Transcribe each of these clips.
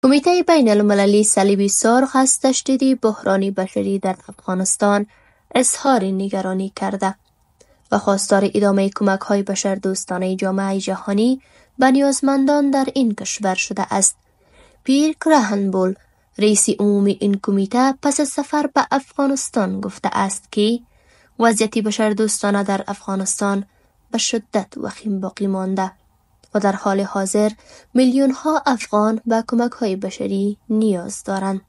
کمیته بین المللی صلیب سرخ از تشدید بحران بشری در افغانستان اظهار نگرانی کرده و خواستار ادامه کمک‌های بشردوستانه جامعه جهانی به نیازمندان در این کشور شده است. پیر کرهنبول، رئیس عمومی این کمیته، پس از سفر به افغانستان گفته است که وضعیت بشردوستانه در افغانستان به شدت وخیم باقی مانده و در حال حاضر میلیون ها افغان به کمک‌های بشری نیاز دارند.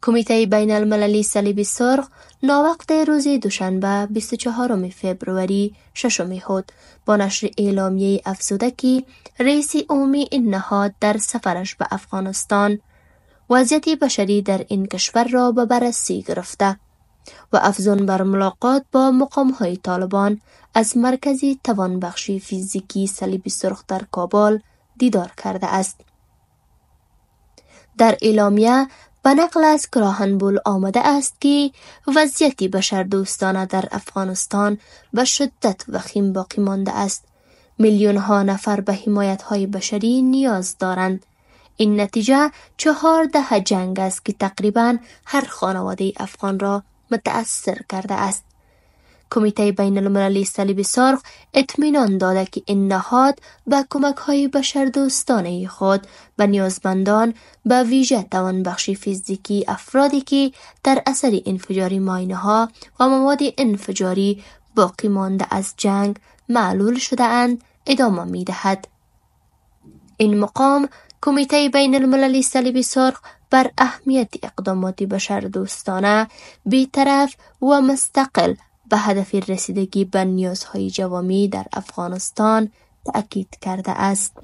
کمیته بین المللی صلیب سرخ ناوقت روز دوشنبه 24 فبروری 6 خود با نشر اعلامیه افزوده که رئیس عمومی این نهاد در سفرش به افغانستان وضعیت بشری در این کشور را به بررسی گرفته و افزون بر ملاقات با مقام‌های طالبان از مرکز توانبخشی فیزیکی صلیب سرخ در کابل دیدار کرده است. در اعلامیه به نقل از کرهنبول آمده است که وضعیت بشردوستانه در افغانستان به شدت وخیم باقی مانده است. میلیون ها نفر به حمایت های بشری نیاز دارند. این نتیجه 4 دهه جنگ است که تقریباً هر خانواده افغان را متأثر کرده است. کمیته بین المللی صلیب سرخ اطمینان داده که این نهاد به کمک‌های بشردوستانه خود به نیازمندان به ویژه توانبخشی فیزیکی افرادی که در اثر انفجار ماینه‌ها و مواد انفجاری باقی مانده از جنگ معلول شده اند ادامه می‌دهد. این مقام کمیته بین المللی صلیب سرخ بر اهمیت اقدامات بشردوستانه بی‌طرف و مستقل به هدف رسیدگی به نیازهای جوامی در افغانستان تأکید کرده است.